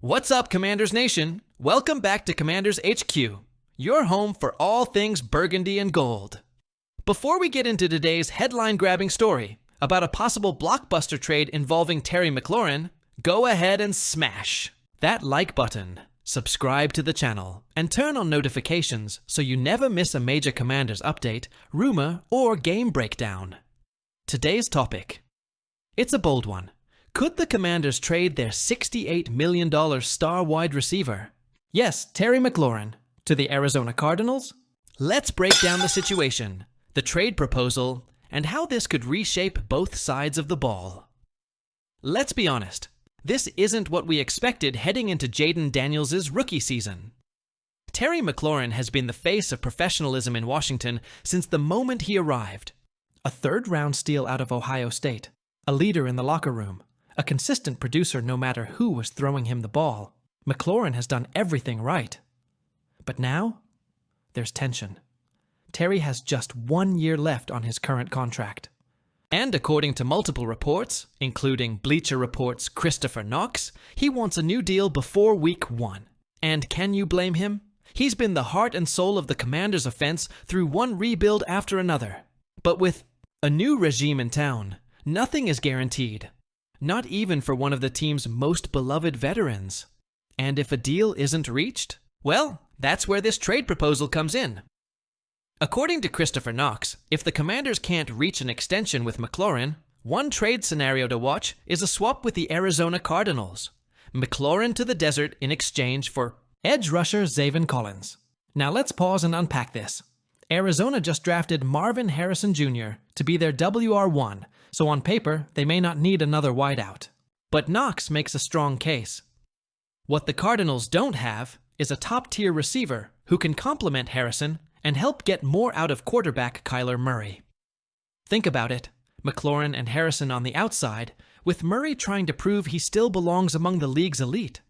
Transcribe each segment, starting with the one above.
What's up, Commanders Nation? Welcome back to Commanders HQ, your home for all things burgundy and gold. Before we get into today's headline-grabbing story about a possible blockbuster trade involving Terry McLaurin, go ahead and smash that like button, subscribe to the channel, and turn on notifications so you never miss a major Commanders update, rumor, or game breakdown. Today's topic. It's a bold one. Could the Commanders trade their $68 million star wide receiver? Yes, Terry McLaurin, to the Arizona Cardinals? Let's break down the situation, the trade proposal, and how this could reshape both sides of the ball. Let's be honest, this isn't what we expected heading into Jaden Daniels' rookie season. Terry McLaurin has been the face of professionalism in Washington since the moment he arrived. A third-round steal out of Ohio State, a leader in the locker room, a consistent producer no matter who was throwing him the ball. McLaurin has done everything right. But now, there's tension. Terry has just 1 year left on his current contract. And according to multiple reports, including Bleacher Report's Christopher Knox, he wants a new deal before week 1. And can you blame him? He's been the heart and soul of the Commanders' offense through one rebuild after another. But with a new regime in town, nothing is guaranteed. Not even for one of the team's most beloved veterans. And if a deal isn't reached, well, that's where this trade proposal comes in. According to Christopher Knox, if the Commanders can't reach an extension with McLaurin, one trade scenario to watch is a swap with the Arizona Cardinals. McLaurin to the desert in exchange for edge rusher Zan Collins. Now let's pause and unpack this. Arizona just drafted Marvin Harrison Jr. to be their WR1, so on paper, they may not need another wideout. But Knox makes a strong case. What the Cardinals don't have is a top-tier receiver who can complement Harrison and help get more out of quarterback Kyler Murray. Think about it. McLaurin and Harrison on the outside, with Murray trying to prove he still belongs among the league's elite.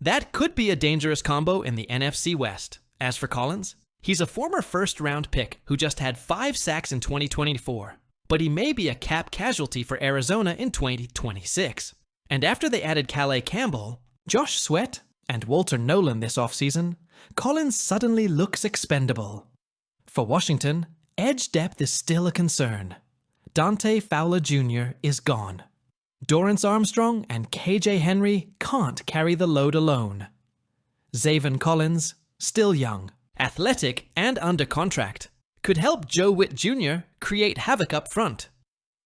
That could be a dangerous combo in the NFC West. As for Collins, he's a former first-round pick who just had 5 sacks in 2024. But he may be a cap casualty for Arizona in 2026. And after they added Calais Campbell, Josh Sweat, and Walter Nolan this offseason, Collins suddenly looks expendable. For Washington, edge depth is still a concern. Dante Fowler Jr. is gone. Dorrance Armstrong and KJ Henry can't carry the load alone. Zan Collins, still young, athletic, and under contract, could help Joe Witt Jr. create havoc up front.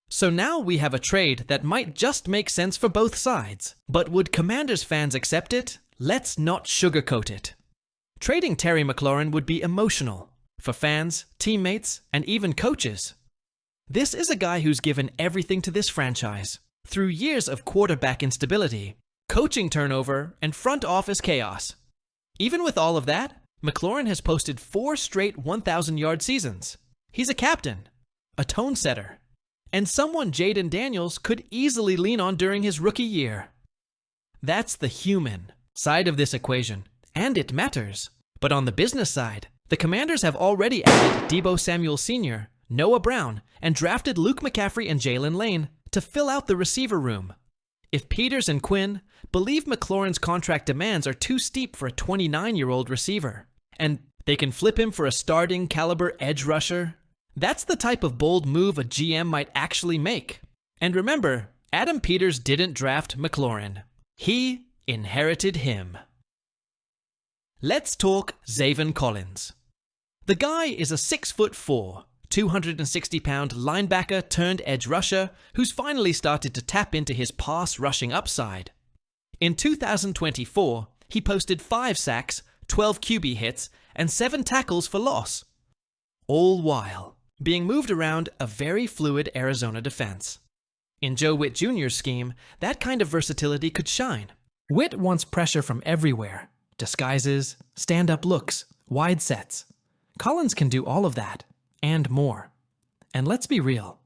So now we have a trade that might just make sense for both sides. But would Commanders fans accept it? Let's not sugarcoat it. Trading Terry McLaurin would be emotional for fans, teammates, and even coaches. This is a guy who's given everything to this franchise through years of quarterback instability, coaching turnover, and front office chaos. Even with all of that, McLaurin has posted 4 straight 1,000-yard seasons. He's a captain, a tone setter, and someone Jaden Daniels could easily lean on during his rookie year. That's the human side of this equation, and it matters. But on the business side, the Commanders have already added Deebo Samuel Sr., Noah Brown, and drafted Luke McCaffrey and Jalen Lane to fill out the receiver room. If Peters and Quinn believe McLaurin's contract demands are too steep for a 29-year-old receiver, and they can flip him for a starting caliber edge rusher, that's the type of bold move a GM might actually make. And remember, Adam Peters didn't draft McLaurin. He inherited him. Let's talk Zan Collins. The guy is a 6'4", 260-pound linebacker turned edge rusher who's finally started to tap into his pass rushing upside. In 2024, he posted 5 sacks, 12 QB hits, and 7 tackles for loss. All while being moved around a very fluid Arizona defense. In Joe Witt Jr.'s scheme, that kind of versatility could shine. Witt wants pressure from everywhere. Disguises, stand-up looks, wide sets. Collins can do all of that, and more. And let's be real.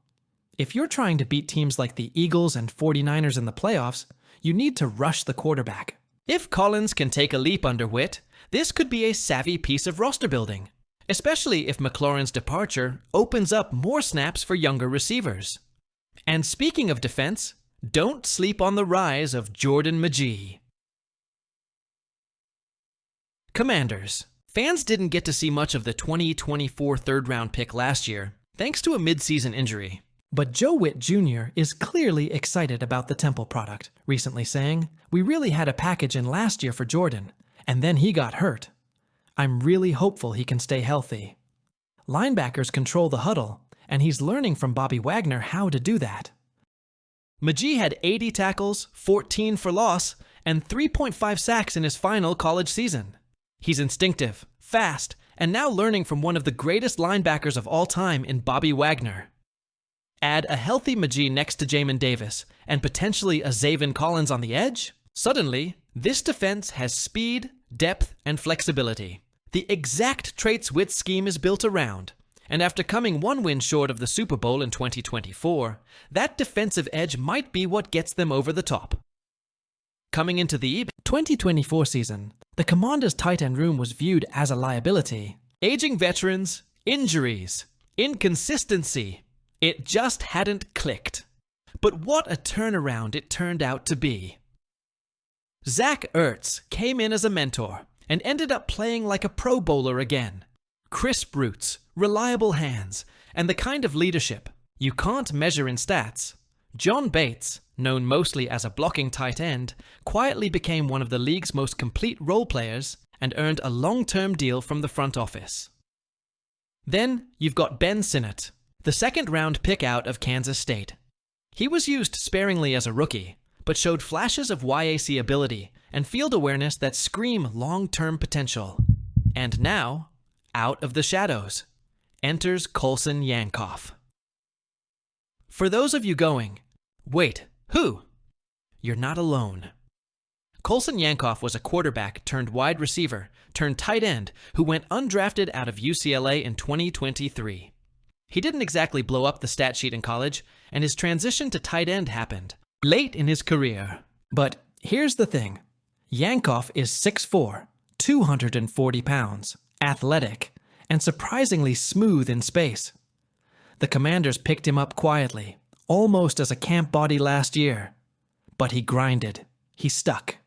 If you're trying to beat teams like the Eagles and 49ers in the playoffs, you need to rush the quarterback. If Collins can take a leap under Witt, this could be a savvy piece of roster building, especially if McLaurin's departure opens up more snaps for younger receivers. And speaking of defense, don't sleep on the rise of Jordan Magee. Commanders. Fans didn't get to see much of the 2024 third-round pick last year, thanks to a mid-season injury. But Joe Witt Jr. is clearly excited about the Temple product, recently saying, "We really had a package in last year for Jordan, and then he got hurt. I'm really hopeful he can stay healthy." Linebackers control the huddle, and he's learning from Bobby Wagner how to do that. McGee had 80 tackles, 14 for loss, and 3.5 sacks in his final college season. He's instinctive, fast, and now learning from one of the greatest linebackers of all time in Bobby Wagner. Add a healthy McGee next to Jamin Davis, and potentially a Zan Collins on the edge? Suddenly, this defense has speed, depth, and flexibility. The exact traits Witt's scheme is built around. And after coming one win short of the Super Bowl in 2024, that defensive edge might be what gets them over the top. Coming into the 2024 season, the Commanders' tight end room was viewed as a liability. Aging veterans, injuries, inconsistency. It just hadn't clicked. But what a turnaround it turned out to be. Zach Ertz came in as a mentor and ended up playing like a Pro Bowler again. Crisp routes, reliable hands, and the kind of leadership you can't measure in stats. John Bates, known mostly as a blocking tight end, quietly became one of the league's most complete role players and earned a long-term deal from the front office. Then you've got Ben Sinnott, the second-round pick out of Kansas State. He was used sparingly as a rookie, but showed flashes of YAC ability and field awareness that scream long-term potential. And now, out of the shadows, enters Coulson Yanov. For those of you going, "Wait, who?" You're not alone. Coulson Yanov was a quarterback turned wide receiver turned tight end who went undrafted out of UCLA in 2023. He didn't exactly blow up the stat sheet in college, and his transition to tight end happened late in his career. But here's the thing. Yanov is 6'4", 240 pounds, athletic, and surprisingly smooth in space. The Commanders picked him up quietly, almost as a camp body last year. But he grinded. He stuck.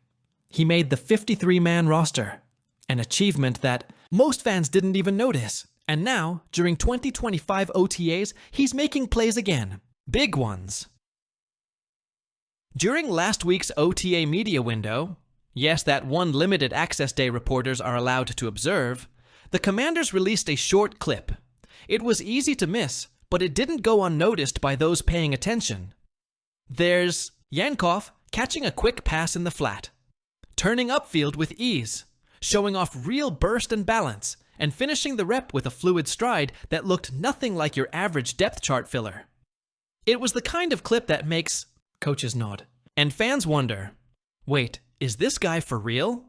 He made the 53-man roster, an achievement that most fans didn't even notice. And now, during 2025 OTAs, he's making plays again. Big ones. During last week's OTA media window, yes, that one limited access day reporters are allowed to observe, the Commanders released a short clip. It was easy to miss, but it didn't go unnoticed by those paying attention. There's Yanov catching a quick pass in the flat, turning upfield with ease, showing off real burst and balance, and finishing the rep with a fluid stride that looked nothing like your average depth chart filler. It was the kind of clip that makes coaches nod, and fans wonder, wait, is this guy for real?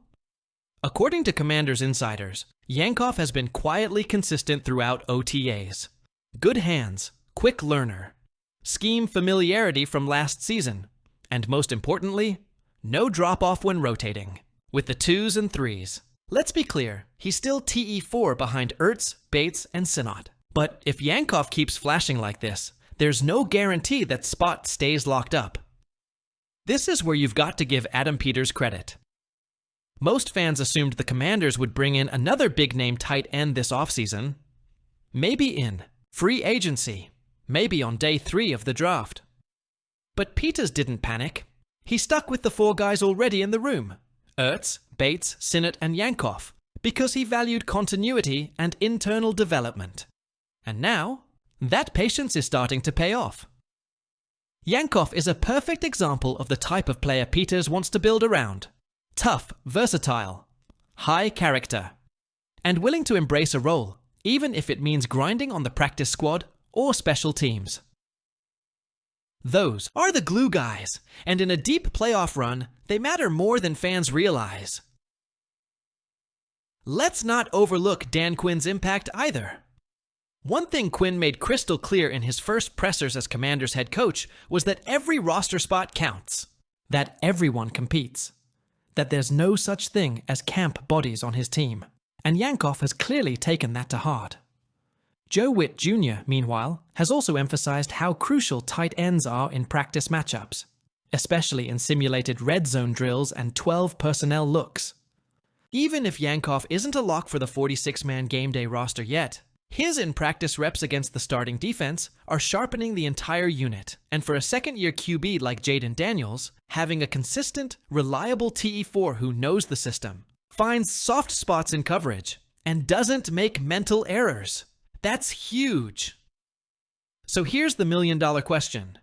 According to Commanders insiders, Yanov has been quietly consistent throughout OTAs. Good hands, quick learner, scheme familiarity from last season, and most importantly, no drop-off when rotating, with the 2s and 3s. Let's be clear, he's still TE4 behind Ertz, Bates, and Sinnott. But if Yanov keeps flashing like this, there's no guarantee that spot stays locked up. This is where you've got to give Adam Peters credit. Most fans assumed the Commanders would bring in another big-name tight end this offseason. Maybe in free agency, maybe on day 3 of the draft. But Peters didn't panic. He stuck with the 4 guys already in the room, Ertz, Bates, Sinnott, and Yanov, because he valued continuity and internal development. And now, that patience is starting to pay off. Yanov is a perfect example of the type of player Peters wants to build around. Tough, versatile, high character, and willing to embrace a role, even if it means grinding on the practice squad or special teams. Those are the glue guys, and in a deep playoff run, they matter more than fans realize. Let's not overlook Dan Quinn's impact either. One thing Quinn made crystal clear in his first pressers as Commanders head coach was that every roster spot counts, that everyone competes, that there's no such thing as camp bodies on his team, and Yanov has clearly taken that to heart. Joe Witt Jr., meanwhile, has also emphasized how crucial tight ends are in practice matchups, especially in simulated red zone drills and 12 personnel looks. Even if Yanov isn't a lock for the 46-man game day roster yet, his in-practice reps against the starting defense are sharpening the entire unit, and for a second-year QB like Jaden Daniels, having a consistent, reliable TE4 who knows the system, finds soft spots in coverage, and doesn't make mental errors. That's huge. So here's the million-dollar question.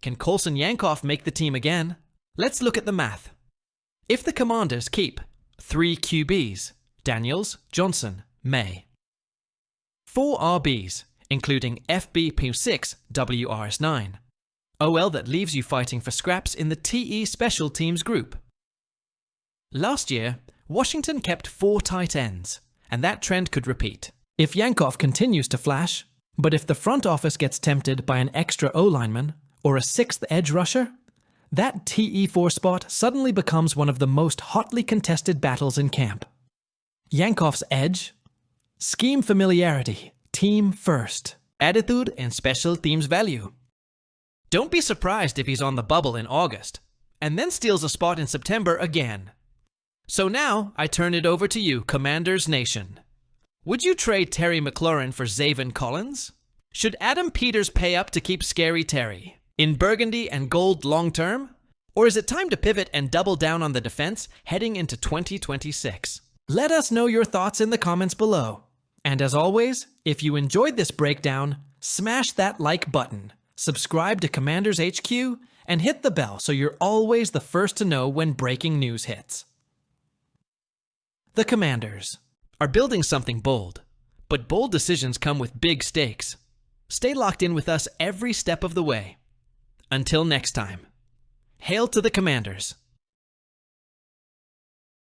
Can Coulson Yanov make the team again? Let's look at the math. If the Commanders keep 3 QBs, Daniels, Johnson, May, 4 RBs, including FB-P6, WRS9, OL that leaves you fighting for scraps in the TE Special Teams group. Last year, Washington kept 4 tight ends, and that trend could repeat. If Yanov continues to flash, but if the front office gets tempted by an extra O-lineman or a 6th edge rusher, that TE4 spot suddenly becomes one of the most hotly contested battles in camp. Yankov's edge? Scheme familiarity, team first, attitude and special teams value. Don't be surprised if he's on the bubble in August, and then steals a spot in September again. So now, I turn it over to you, Commanders Nation. Would you trade Terry McLaurin for Zan Collins? Should Adam Peters pay up to keep Scary Terry in burgundy and gold long-term? Or is it time to pivot and double down on the defense heading into 2026? Let us know your thoughts in the comments below. And as always, if you enjoyed this breakdown, smash that like button, subscribe to Commanders HQ, and hit the bell so you're always the first to know when breaking news hits. The Commanders are building something bold, but bold decisions come with big stakes. Stay locked in with us every step of the way. Until next time, hail to the Commanders.